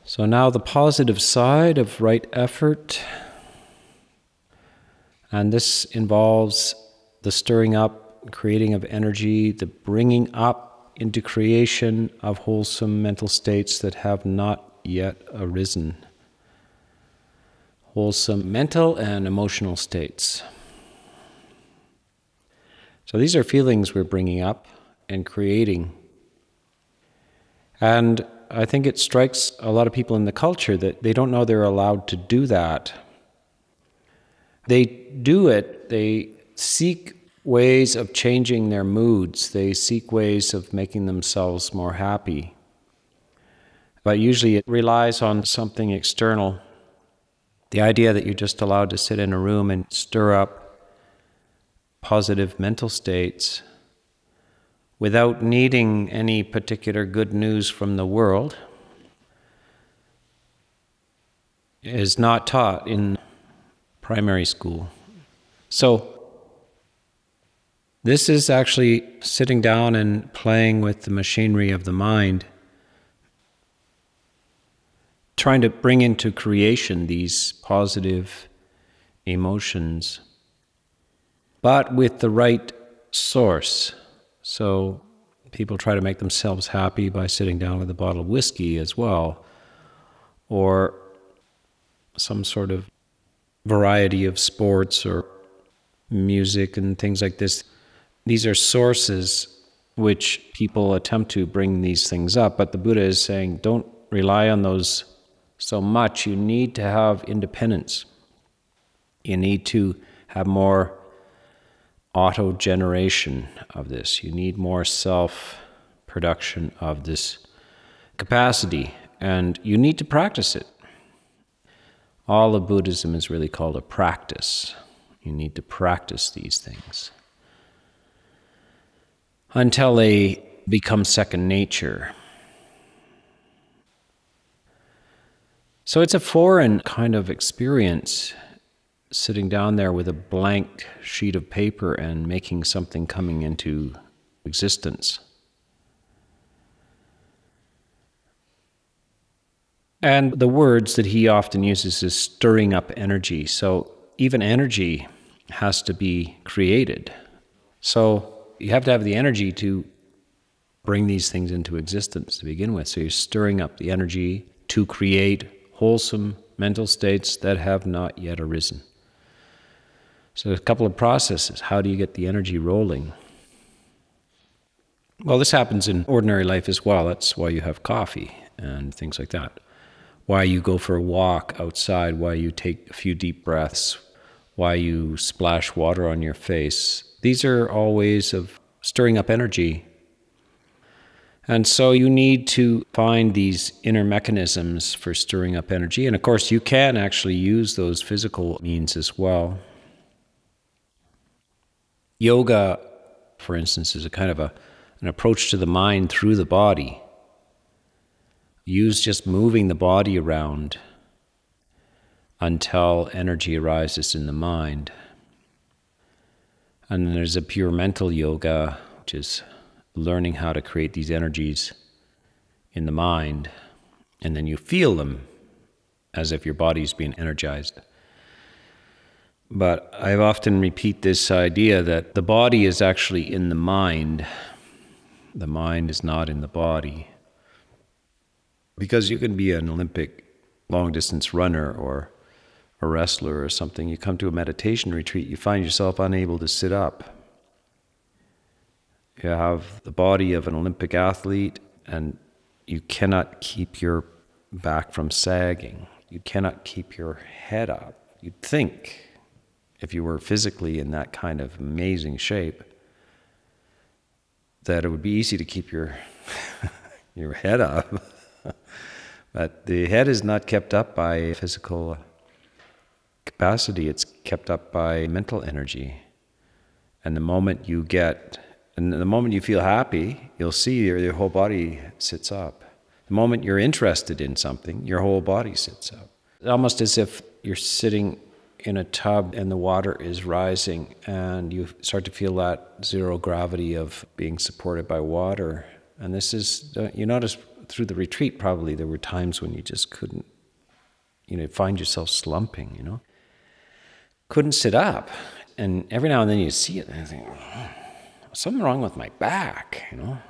So now the positive side of right effort, and this involves the stirring up, creating of energy, the bringing up into creation of wholesome mental states that have not yet arisen. Wholesome mental and emotional states. So these are feelings we're bringing up and creating. And I think it strikes a lot of people in the culture that they don't know they're allowed to do that. They do it, they seek ways of changing their moods, they seek ways of making themselves more happy. But usually it relies on something external. The idea that you're just allowed to sit in a room and stir up positive mental states without needing any particular good news from the world is not taught in primary school. So this is actually sitting down and playing with the machinery of the mind, trying to bring into creation these positive emotions, but with the right source. So people try to make themselves happy by sitting down with a bottle of whiskey as well, or some sort of variety of sports or music and things like this. These are sources which people attempt to bring these things up, but the Buddha is saying, don't rely on those so much. You need to have independence. You need to have more auto-generation of this. You need more self-production of this capacity, and you need to practice it. All of Buddhism is really called a practice. You need to practice these things until they become second nature. So it's a foreign kind of experience, sitting down there with a blank sheet of paper and making something coming into existence. And the words that he often uses is stirring up energy. So even energy has to be created. So you have to have the energy to bring these things into existence to begin with. So you're stirring up the energy to create wholesome mental states that have not yet arisen. So there's a couple of processes. How do you get the energy rolling? Well, this happens in ordinary life as well. That's why you have coffee and things like that. Why you go for a walk outside, why you take a few deep breaths, why you splash water on your face. These are all ways of stirring up energy. And so you need to find these inner mechanisms for stirring up energy. And of course, you can actually use those physical means as well. Yoga, for instance, is a kind of an approach to the mind through the body. Use just moving the body around until energy arises in the mind. And then there's a pure mental yoga, which is learning how to create these energies in the mind, and then you feel them as if your body's being energized. But I often repeat this idea that the body is actually in the mind. The mind is not in the body. Because you can be an Olympic long-distance runner or a wrestler or something. You come to a meditation retreat, you find yourself unable to sit up. You have the body of an Olympic athlete, and you cannot keep your back from sagging. You cannot keep your head up. You'd think, if you were physically in that kind of amazing shape, that it would be easy to keep your head up. But the head is not kept up by physical capacity, it's kept up by mental energy. And the moment you feel happy, you'll see your whole body sits up. The moment you're interested in something, your whole body sits up. Almost as if you're sitting in a tub and the water is rising and you start to feel that zero gravity of being supported by water. And this is, you notice through the retreat, probably there were times when you just couldn't, find yourself slumping, couldn't sit up. And every now and then you see it and you think, something wrong with my back,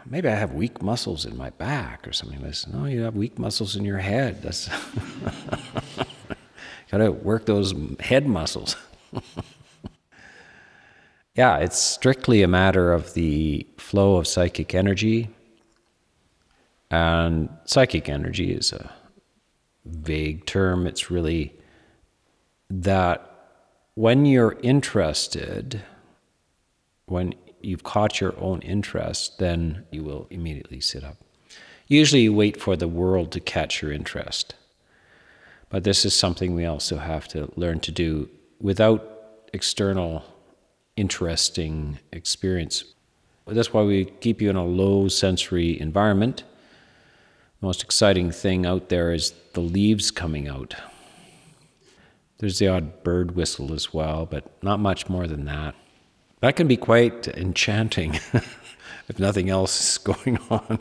maybe I have weak muscles in my back or something like this. No, you have weak muscles in your head. That's got to work those head muscles. Yeah, it's strictly a matter of the flow of psychic energy. And psychic energy is a vague term. It's really that when you're interested, when you've caught your own interest, then you will immediately sit up. Usually you wait for the world to catch your interest. But this is something we also have to learn to do without external interesting experience. That's why we keep you in a low sensory environment. The most exciting thing out there is the leaves coming out. There's the odd bird whistle as well, but not much more than that. That can be quite enchanting if nothing else is going on.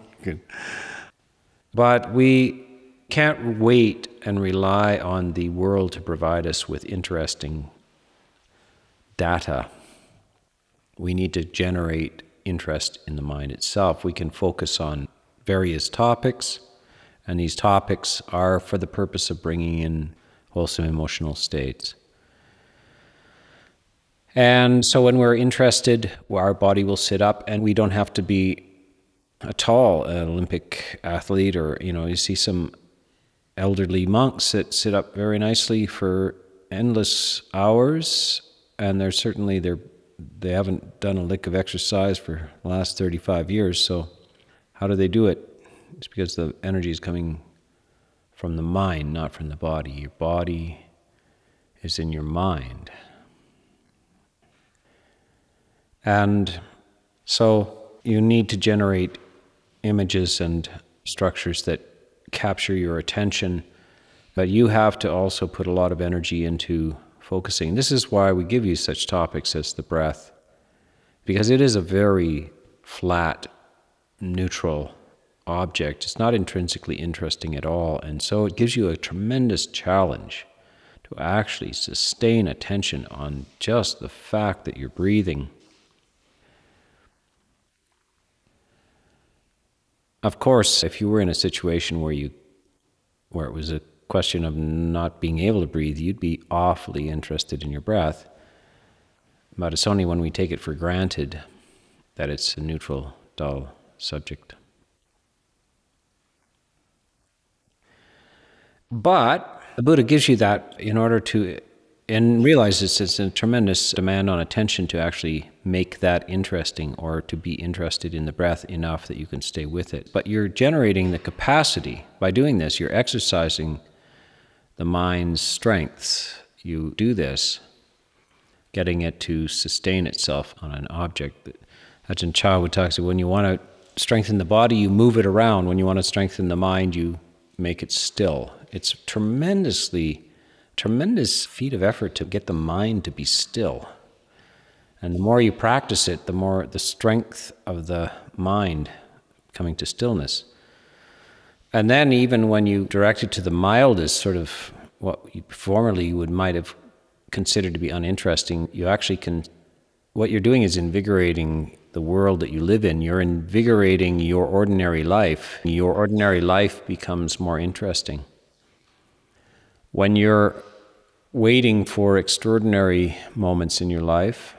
But we can't wait and rely on the world to provide us with interesting data. We need to generate interest in the mind itself. We can focus on various topics, and these topics are for the purpose of bringing in wholesome emotional states. And so when we're interested, our body will sit up, and we don't have to be at all an Olympic athlete, or, you see some elderly monks that sit up very nicely for endless hours, and they haven't done a lick of exercise for the last 35 years, so how do they do it? It's because the energy is coming from the mind, not from the body. Your body is in your mind. And so you need to generate images and structures that capture your attention, but you have to also put a lot of energy into focusing. This is why we give you such topics as the breath, because it is a very flat, neutral object. It's not intrinsically interesting at all, and so it gives you a tremendous challenge to actually sustain attention on just the fact that you're breathing. Of course, if you were in a situation where it was a question of not being able to breathe, you'd be awfully interested in your breath. But it's only when we take it for granted that it's a neutral, dull subject. But the Buddha gives you that in order to, and realizes it's a tremendous demand on attention to actually make that interesting, or to be interested in the breath enough that you can stay with it. But you're generating the capacity. By doing this, you're exercising the mind's strengths. You do this, getting it to sustain itself on an object. Ajahn Chah would talk about when you want to strengthen the body, you move it around. When you want to strengthen the mind, you make it still. It's tremendous feat of effort to get the mind to be still. And the more you practice it, the more the strength of the mind coming to stillness. And then even when you direct it to the mildest, sort of what you formerly might have considered to be uninteresting, you actually can, what you're doing is invigorating the world that you live in. You're invigorating your ordinary life. Your ordinary life becomes more interesting. When you're waiting for extraordinary moments in your life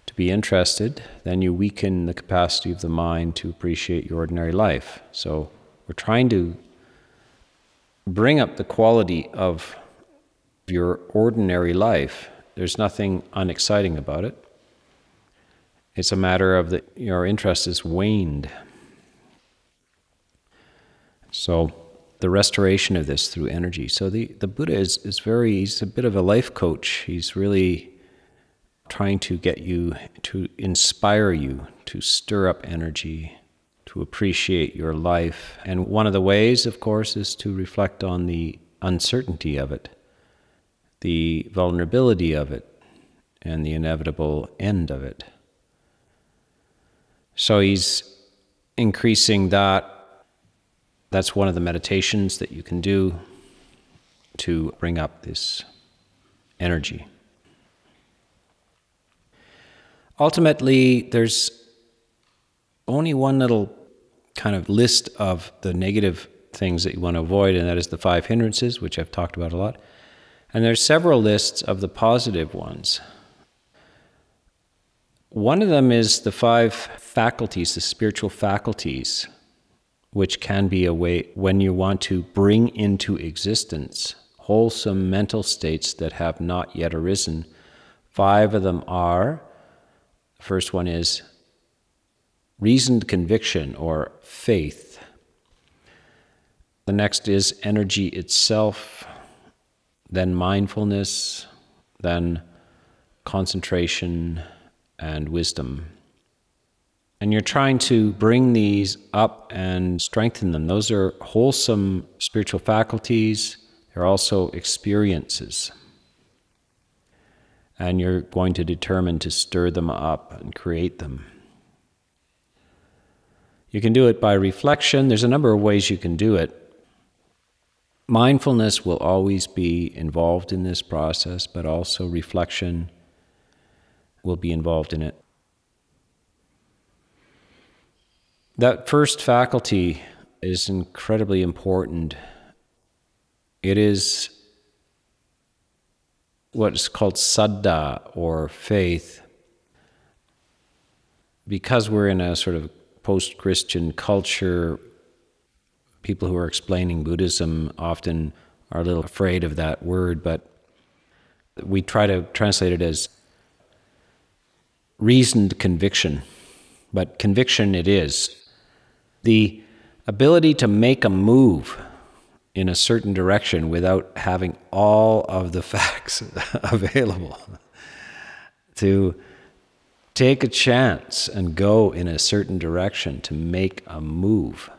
to be interested, then you weaken the capacity of the mind to appreciate your ordinary life. So we're trying to bring up the quality of your ordinary life. There's nothing unexciting about it. It's a matter of that your interest is waned. So the restoration of this through energy. So the Buddha he's a bit of a life coach. He's really trying to get you, to inspire you, to stir up energy, to appreciate your life. And one of the ways, of course, is to reflect on the uncertainty of it, the vulnerability of it, and the inevitable end of it. So he's increasing that That's one of the meditations that you can do to bring up this energy. Ultimately, there's only one little kind of list of the negative things that you want to avoid, and that is the five hindrances, which I've talked about a lot. And there's several lists of the positive ones. One of them is the five faculties, the spiritual faculties, which can be a way when you want to bring into existence wholesome mental states that have not yet arisen. Five of them are, the first one is reasoned conviction or faith. The next is energy itself, then mindfulness, then concentration and wisdom. And you're trying to bring these up and strengthen them. Those are wholesome spiritual faculties. They're also experiences. And you're going to determine to stir them up and create them. You can do it by reflection. There's a number of ways you can do it. Mindfulness will always be involved in this process, but also reflection will be involved in it. That first faculty is incredibly important. It is what's called saddha, or faith. Because we're in a sort of post-Christian culture, people who are explaining Buddhism often are a little afraid of that word, but we try to translate it as reasoned conviction. But conviction it is. The ability to make a move in a certain direction without having all of the facts available. To take a chance and go in a certain direction, to make a move.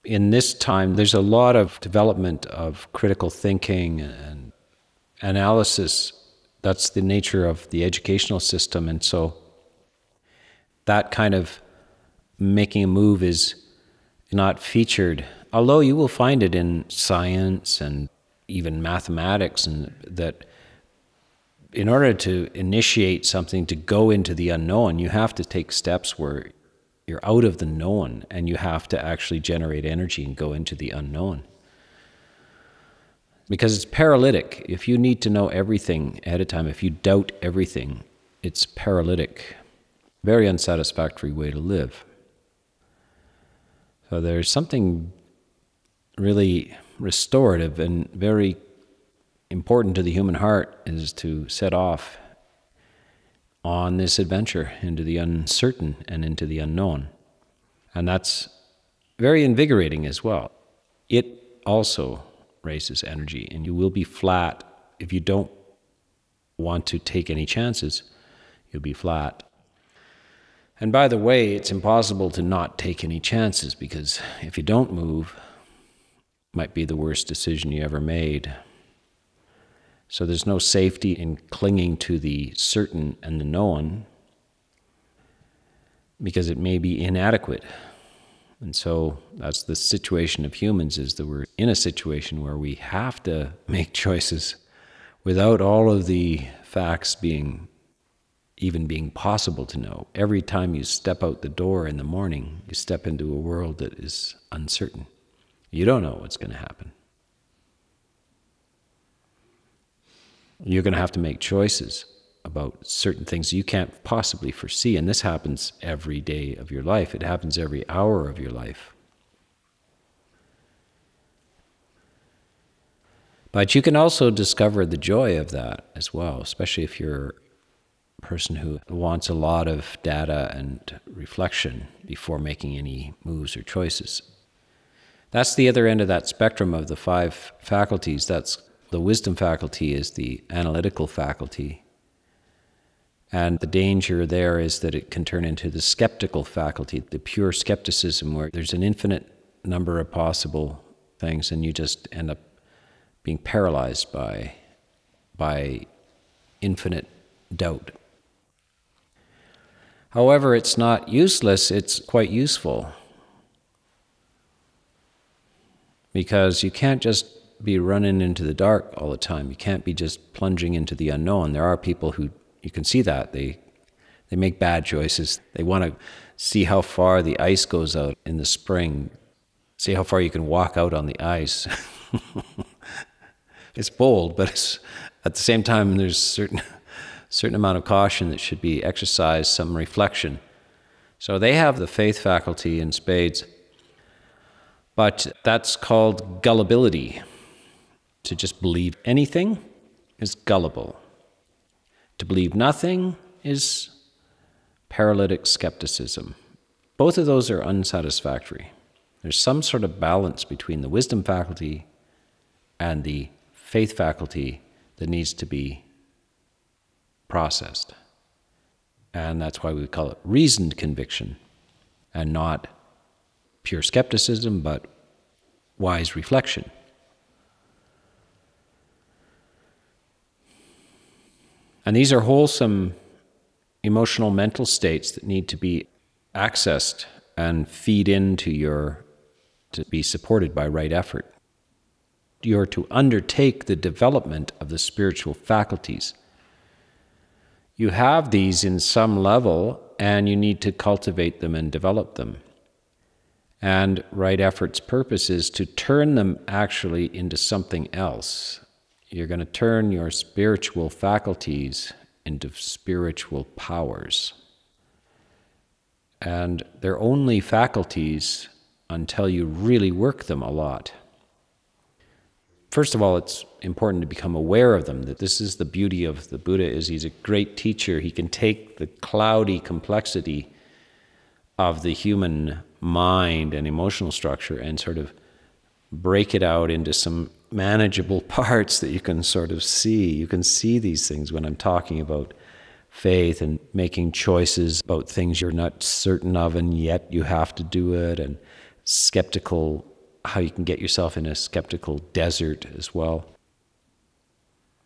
In this time, there's a lot of development of critical thinking and analysis. That's the nature of the educational system, and so that kind of making a move is not featured, although you will find it in science and even mathematics, and that in order to initiate something, to go into the unknown, you have to take steps where you're out of the known, and you have to actually generate energy and go into the unknown. Because it's paralytic. If you need to know everything ahead of time, if you doubt everything, it's paralytic. Very unsatisfactory way to live. So there's something really restorative and very important to the human heart is to set off on this adventure into the uncertain and into the unknown. And that's very invigorating as well. It also raises energy, and you will be flat if you don't want to take any chances. You'll be flat. And by the way, it's impossible to not take any chances, because if you don't move, it might be the worst decision you ever made. So there's no safety in clinging to the certain and the known, because it may be inadequate. And so that's the situation of humans, is that we're in a situation where we have to make choices without all of the facts even being possible to know. Every time you step out the door in the morning, you step into a world that is uncertain. You don't know what's going to happen. You're going to have to make choices about certain things you can't possibly foresee, and this happens every day of your life. It happens every hour of your life. But you can also discover the joy of that as well, especially if you're person who wants a lot of data and reflection before making any moves or choices. That's the other end of that spectrum of the five faculties. That's the wisdom faculty is the analytical faculty. And the danger there is that it can turn into the skeptical faculty, the pure skepticism, where there's an infinite number of possible things and you just end up being paralyzed by infinite doubt. However, it's not useless, it's quite useful. Because you can't just be running into the dark all the time. You can't be just plunging into the unknown. There are people who, you can see that, they make bad choices. They want to see how far the ice goes out in the spring, see how far you can walk out on the ice. It's bold, but it's, at the same time, there's certain amount of caution that should be exercised, some reflection. So they have the faith faculty in spades, but that's called gullibility. To just believe anything is gullible. To believe nothing is paralytic skepticism. Both of those are unsatisfactory. There's some sort of balance between the wisdom faculty and the faith faculty that needs to be processed. And that's why we call it reasoned conviction, and not pure skepticism, but wise reflection. And these are wholesome emotional mental states that need to be accessed and feed into to be supported by right effort. You're to undertake the development of the spiritual faculties. You have these in some level, and you need to cultivate them and develop them. And right effort's purpose is to turn them actually into something else. You're going to turn your spiritual faculties into spiritual powers. And they're only faculties until you really work them a lot. First of all, it's important to become aware of them, that this is the beauty of the Buddha, is he's a great teacher. He can take the cloudy complexity of the human mind and emotional structure and sort of break it out into some manageable parts that you can sort of see. You can see these things when I'm talking about faith and making choices about things you're not certain of and yet you have to do it, and skeptical, how you can get yourself in a skeptical desert as well.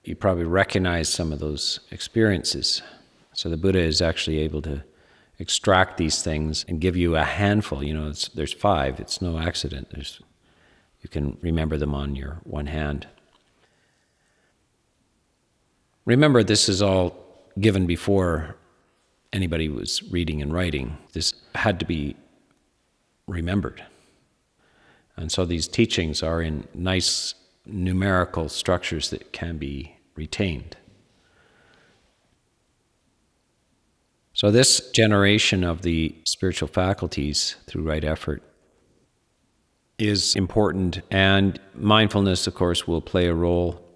You probably recognize some of those experiences. So the Buddha is actually able to extract these things and give you a handful. There's 5. It's no accident. You can remember them on your one hand. Remember, this is all given before anybody was reading and writing. This had to be remembered. And so these teachings are in nice numerical structures that can be retained. So this generation of the spiritual faculties through right effort is important, and mindfulness, of course, will play a role.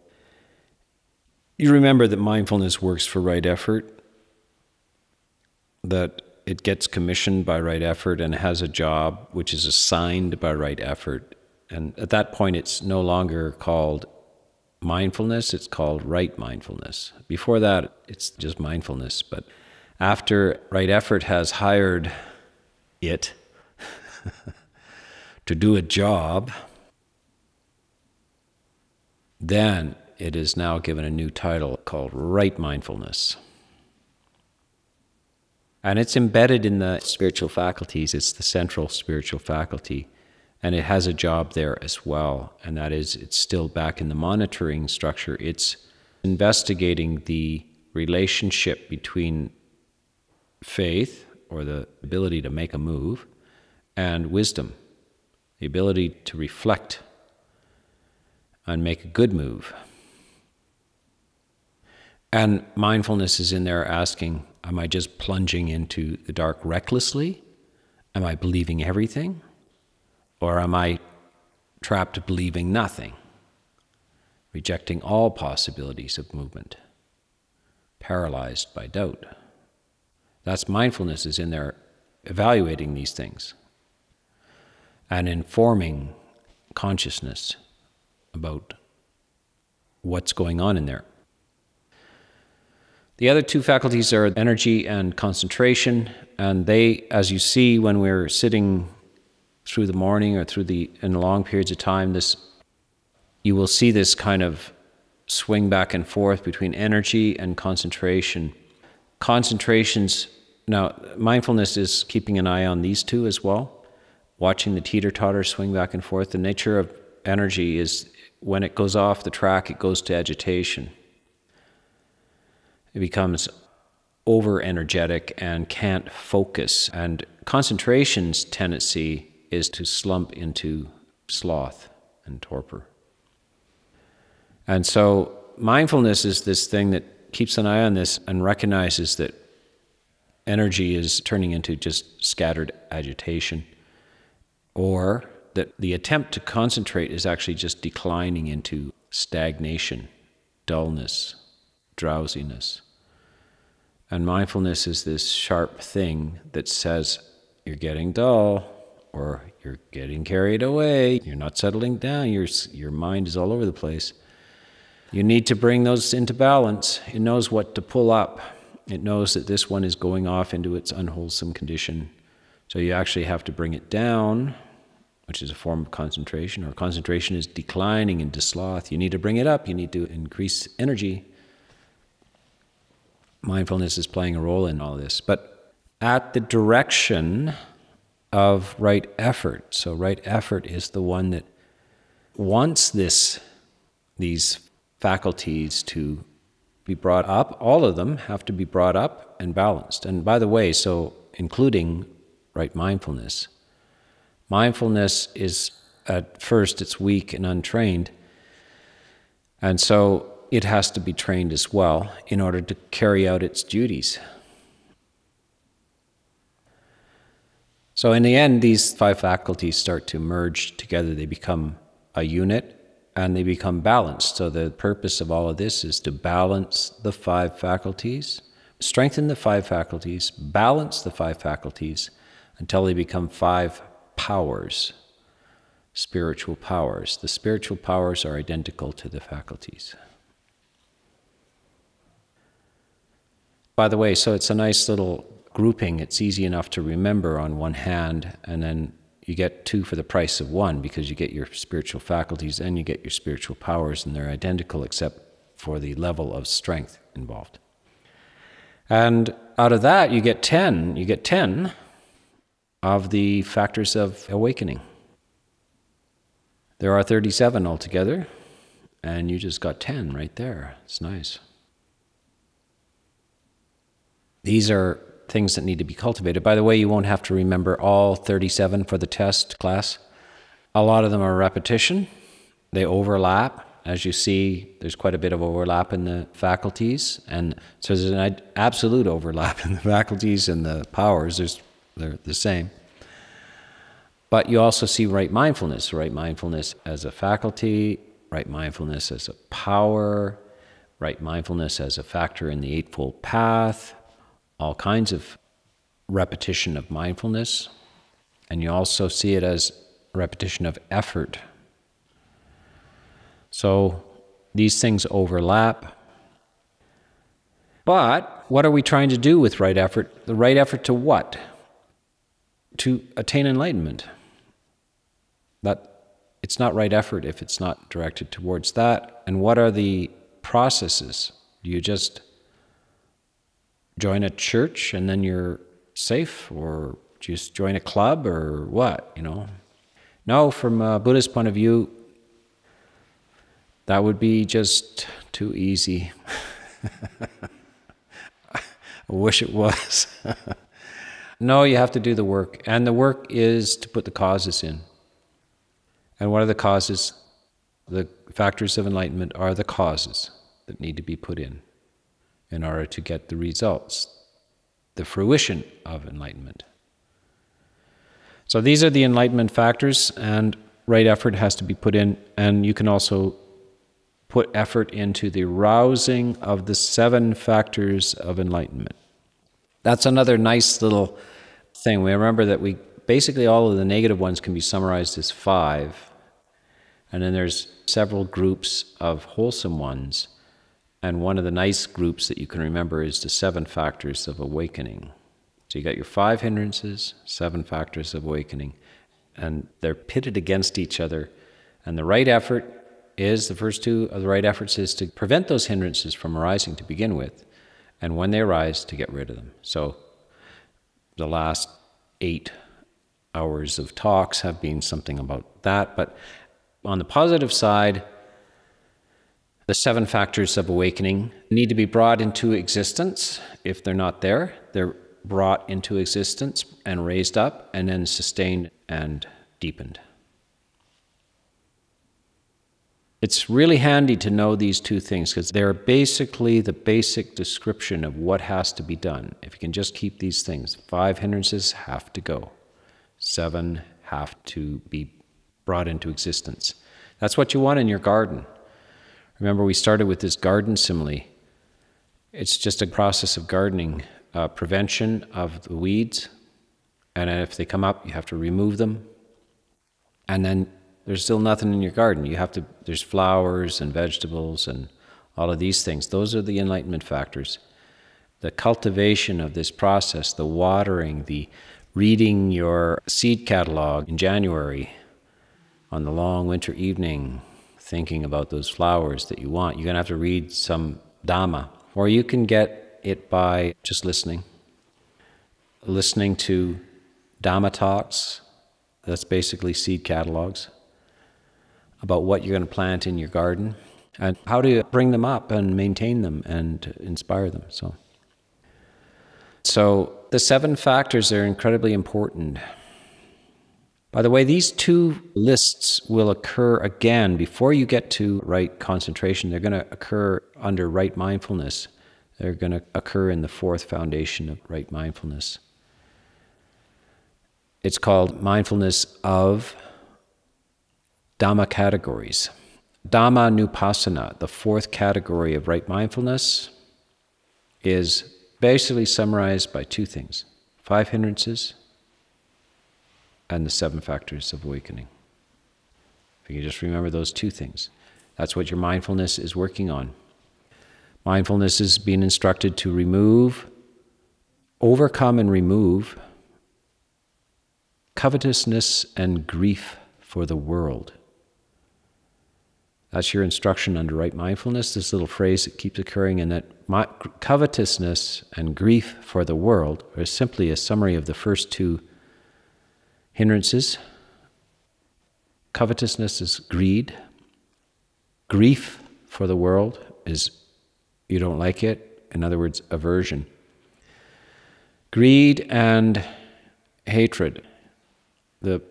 You remember that mindfulness works for right effort, that it gets commissioned by right effort and has a job which is assigned by right effort. And at that point, it's no longer called mindfulness, it's called right mindfulness. Before that, it's just mindfulness. But after right effort has hired it to do a job, then it is now given a new title called right mindfulness. And it's embedded in the spiritual faculties. It's the central spiritual faculty. And it has a job there as well. And that is, it's still back in the monitoring structure. It's investigating the relationship between faith, or the ability to make a move, and wisdom, the ability to reflect and make a good move. And mindfulness is in there asking, am I just plunging into the dark recklessly? Am I believing everything? Or am I trapped believing nothing, rejecting all possibilities of movement, paralyzed by doubt? That's mindfulness is in there evaluating these things and informing consciousness about what's going on in there. The other 2 faculties are energy and concentration, and they, as you see when we're sitting through the morning or in long periods of time, you will see this kind of swing back and forth between energy and concentration. Concentration's Now, mindfulness is keeping an eye on these two as well, watching the teeter-totter swing back and forth. The nature of energy is when it goes off the track, it goes to agitation. It becomes over-energetic and can't focus. And concentration's tendency is to slump into sloth and torpor. And so mindfulness is this thing that keeps an eye on this and recognizes that energy is turning into just scattered agitation, or that the attempt to concentrate is actually just declining into stagnation, dullness, drowsiness. And mindfulness is this sharp thing that says, you're getting dull, or you're getting carried away, you're not settling down, your mind is all over the place. You need to bring those into balance. It knows what to pull up. It knows that this one is going off into its unwholesome condition. So you actually have to bring it down, which is a form of concentration, or concentration is declining into sloth. You need to bring it up. You need to increase energy. Mindfulness is playing a role in all this, but at the direction of right effort. So right effort is the one that wants these faculties to be brought up. All of them have to be brought up and balanced. And by the way, so including right mindfulness. Mindfulness is, at first, it's weak and untrained. And so it has to be trained as well in order to carry out its duties. So in the end, these five faculties start to merge together. They become a unit and they become balanced. So the purpose of all of this is to balance the five faculties, strengthen the five faculties, balance the five faculties until they become five powers, spiritual powers. The spiritual powers are identical to the faculties. By the way, so it's a nice little grouping. It's easy enough to remember on one hand, and then you get two for the price of one, because you get your spiritual faculties and you get your spiritual powers, and they're identical except for the level of strength involved. And out of that, you get 10. You get 10 of the factors of awakening. There are 37 altogether, and you just got 10 right there. It's nice. These are things that need to be cultivated. By the way, you won't have to remember all 37 for the test class. A lot of them are repetition. They overlap. As you see, there's quite a bit of overlap in the faculties. And so there's an absolute overlap in the faculties and the powers. They're the same. But you also see right mindfulness as a faculty, right mindfulness as a power, right mindfulness as a factor in the Eightfold Path, all kinds of repetition of mindfulness. And you also see it as repetition of effort. So these things overlap. But what are we trying to do with right effort? The right effort to what? To attain enlightenment. But it's not right effort if it's not directed towards that. And what are the processes? Do you just join a church and then you're safe, or just join a club, or what, No, from a Buddhist point of view, that would be just too easy. I wish it was. No, you have to do the work, and the work is to put the causes in. And what are the causes? The factors of enlightenment are the causes that need to be put in order to get the results, the fruition of enlightenment. So these are the enlightenment factors, and right effort has to be put in, and you can also put effort into the rousing of the 7 factors of enlightenment. That's another nice little thing. We remember that basically all of the negative ones can be summarized as 5, and then there's several groups of wholesome ones. And one of the nice groups that you can remember is the 7 factors of awakening. So you got your 5 hindrances, 7 factors of awakening, and they're pitted against each other. And the right effort is, the first 2 of the right efforts is to prevent those hindrances from arising to begin with, and when they arise, to get rid of them. So The last 8 hours of talks have been something about that. But on the positive side, the 7 factors of awakening need to be brought into existence. If they're not there, they're brought into existence and raised up and then sustained and deepened. It's really handy to know these 2 things because they're basically the basic description of what has to be done. If you can just keep these things, 5 hindrances have to go. 7 have to be brought into existence. That's what you want in your garden. Remember, we started with this garden simile. It's just a process of gardening, prevention of the weeds, and if they come up, you have to remove them. And then there's still nothing in your garden. There's flowers and vegetables and all of these things. Those are the enlightenment factors. The cultivation of this process, the watering, the reading your seed catalog in January on the long winter evening, thinking about those flowers that you want. You're going to have to read some Dhamma, or you can get it by just listening to Dhamma talks. That's basically seed catalogs about what you're going to plant in your garden and how to bring them up and maintain them and inspire them. So the 7 factors are incredibly important. By the way, these 2 lists will occur again before you get to right concentration. They're going to occur under right mindfulness. They're going to occur in the 4th foundation of right mindfulness. It's called Mindfulness of Dhamma categories. Dhamma Nupassana, the 4th category of right mindfulness, is basically summarized by 2 things: 5 hindrances and the 7 factors of awakening. If you can just remember those 2 things, that's what your mindfulness is working on. Mindfulness is being instructed to overcome and remove covetousness and grief for the world. That's your instruction under right mindfulness, this little phrase that keeps occurring, and that covetousness and grief for the world are simply a summary of the first 2 hindrances. Covetousness is greed. Grief for the world is you don't like it. In other words, aversion. Greed and hatred. The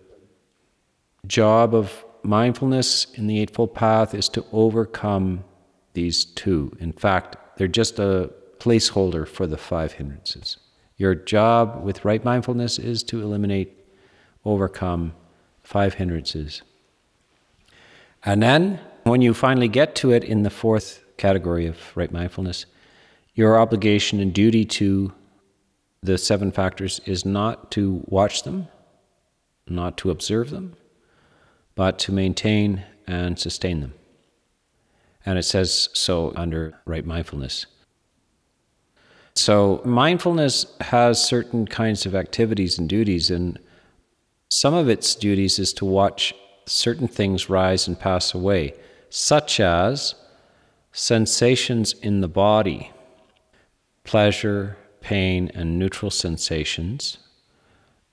job of mindfulness in the Eightfold Path is to overcome these 2. In fact, they're just a placeholder for the 5 hindrances. Your job with right mindfulness is to overcome 5 hindrances. And then, when you finally get to it in the 4th category of right mindfulness, your obligation and duty to the 7 factors is not to watch them, not to observe them, but to maintain and sustain them. And it says so under right mindfulness. So mindfulness has certain kinds of activities and duties, and some of its duties is to watch certain things rise and pass away, such as sensations in the body, pleasure, pain, and neutral sensations.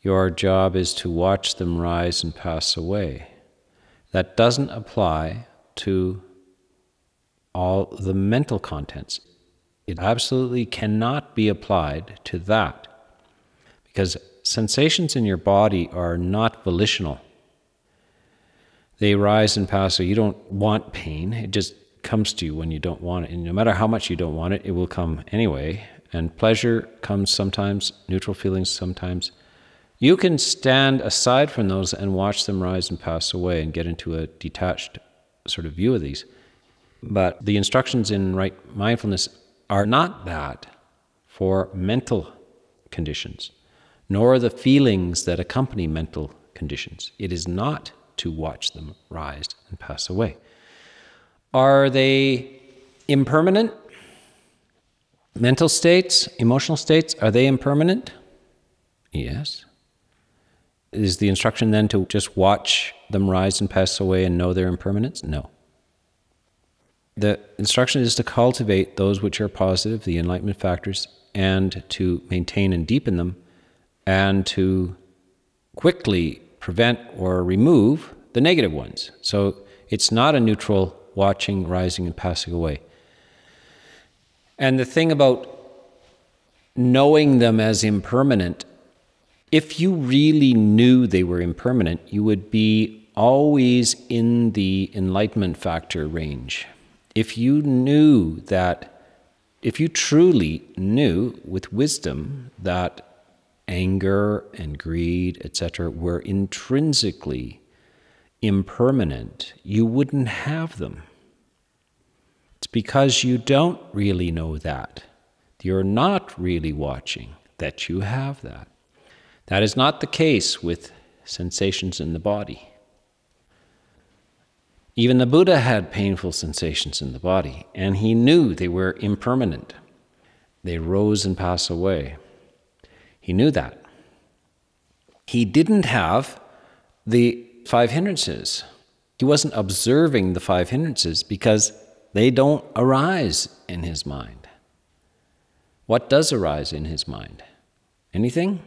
Your job is to watch them rise and pass away. That doesn't apply to all the mental contents. It absolutely cannot be applied to that, because sensations in your body are not volitional. They rise and pass, so you don't want pain. It just comes to you when you don't want it. And no matter how much you don't want it, it will come anyway. And pleasure comes sometimes, neutral feelings sometimes. You can stand aside from those and watch them rise and pass away and get into a detached sort of view of these. But the instructions in right mindfulness are not that for mental conditions, nor the feelings that accompany mental conditions. It is not to watch them rise and pass away. Are they impermanent? Mental states, emotional states, are they impermanent? Yes. Is the instruction then to just watch them rise and pass away and know their impermanence? No. The instruction is to cultivate those which are positive, the enlightenment factors, and to maintain and deepen them, and to quickly prevent or remove the negative ones. So it's not a neutral watching, rising, and passing away. And the thing about knowing them as impermanent, if you really knew they were impermanent, you would be always in the enlightenment factor range. If you knew that, if you truly knew with wisdom that anger and greed, etc., were intrinsically impermanent, you wouldn't have them. It's because you don't really know that. You're not really watching that you have that. That is not the case with sensations in the body. Even the Buddha had painful sensations in the body, and he knew they were impermanent. They rose and pass away. He knew that. He didn't have the five hindrances. He wasn't observing the five hindrances because they don't arise in his mind. What does arise in his mind? Anything?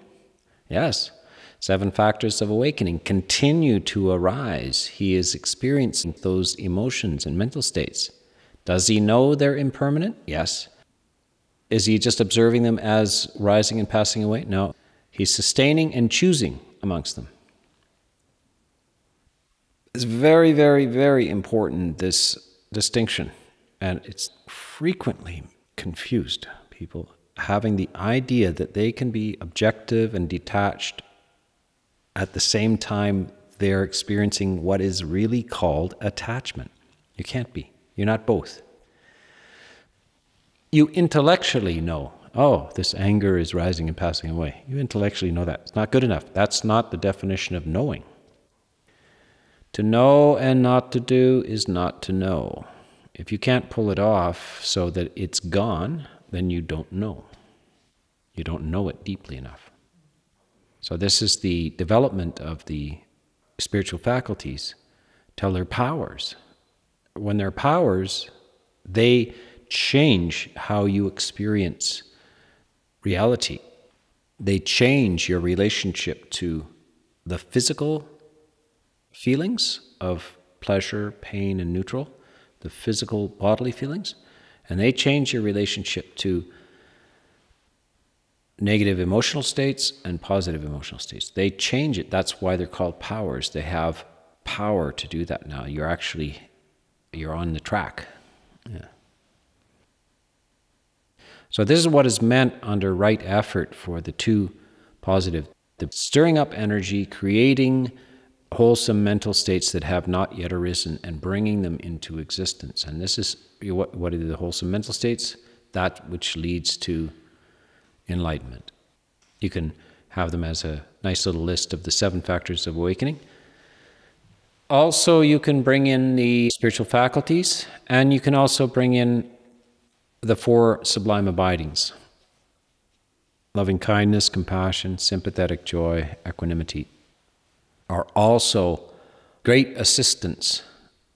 Yes. 7 factors of awakening continue to arise. He is experiencing those emotions and mental states. Does he know they're impermanent? Yes. Is he just observing them as rising and passing away? No. He's sustaining and choosing amongst them. It's very, very, very important, this distinction. And it's frequently confused, people having the idea that they can be objective and detached at the same time they're experiencing what is really called attachment. You can't be. You're not both. You intellectually know, oh, this anger is rising and passing away. You intellectually know that. It's not good enough. That's not the definition of knowing. To know and not to do is not to know. If you can't pull it off so that it's gone, then you don't know. You don't know it deeply enough. So this is the development of the spiritual faculties till they're powers. When they're powers, they change how you experience reality. They change your relationship to the physical feelings of pleasure, pain, and neutral, the physical bodily feelings, and they change your relationship to negative emotional states and positive emotional states. They change it. That's why they're called powers. They have power to do that now. You're on the track. Yeah. So this is what is meant under right effort for the two positive, the stirring up energy, creating wholesome mental states that have not yet arisen and bringing them into existence. And this is, what are the wholesome mental states? That which leads to enlightenment. You can have them as a nice little list of the 7 factors of awakening. Also, you can bring in the spiritual faculties, and you can also bring in the 4 sublime abidings: loving kindness, compassion, sympathetic joy, equanimity, are also great assistants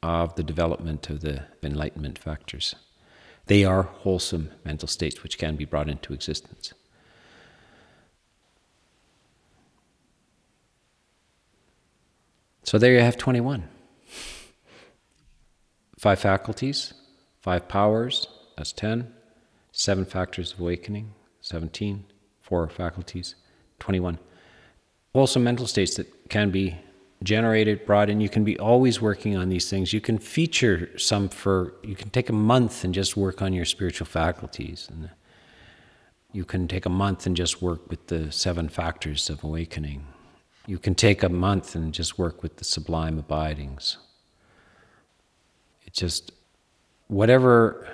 of the development of the enlightenment factors. They are wholesome mental states which can be brought into existence. So there you have 21. 5 faculties, 5 powers, that's 10. 7 factors of awakening, 17. 4 faculties, 21. Wholesome mental states that can be generated, brought in. You can be always working on these things. You can feature some you can take a month and just work on your spiritual faculties. And you can take a month and just work with the 7 factors of awakening. You can take a month and just work with the sublime abidings. It's just whatever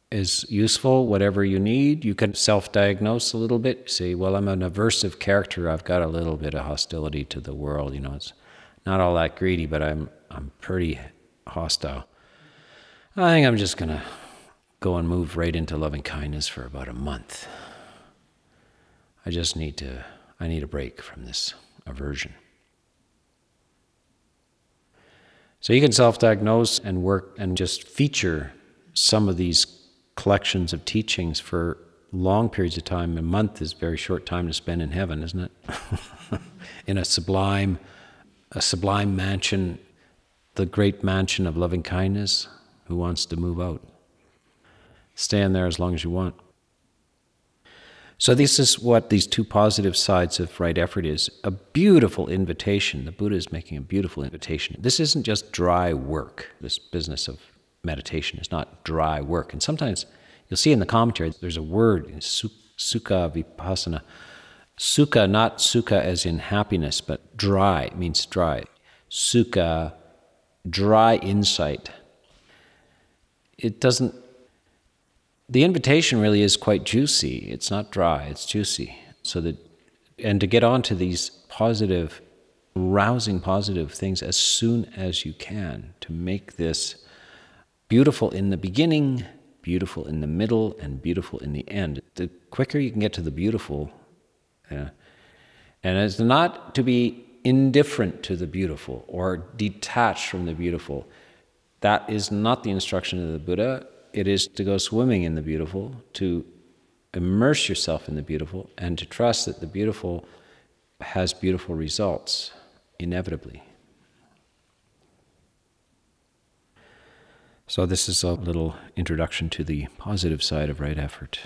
is useful, whatever you need. You can self-diagnose a little bit. Say, well, I'm an aversive character. I've got a little bit of hostility to the world. You know, it's not all that greedy, but I'm pretty hostile. I think I'm just going to go and move right into loving kindness for about a month. I need a break from this aversion. So you can self-diagnose and work and just feature some of these collections of teachings for long periods of time. A month is a very short time to spend in heaven, isn't it? In a sublime mansion, the great mansion of loving kindness. Who wants to move out? Stay in there as long as you want. So this is what these two positive sides of right effort is. A beautiful invitation. The Buddha is making a beautiful invitation. This isn't just dry work. This business of meditation is not dry work. And sometimes you'll see in the commentary, there's a word, sukha vipassana. Sukha, not sukha as in happiness, but dry, means dry. Sukha, dry insight. It doesn't, the invitation really is quite juicy. It's not dry, it's juicy. And to get onto these positive, rousing positive things as soon as you can, to make this beautiful in the beginning, beautiful in the middle, and beautiful in the end. The quicker you can get to the beautiful, and it's not to be indifferent to the beautiful or detached from the beautiful. That is not the instruction of the Buddha. It is to go swimming in the beautiful, to immerse yourself in the beautiful, and to trust that the beautiful has beautiful results, inevitably. So this is a little introduction to the positive side of right effort.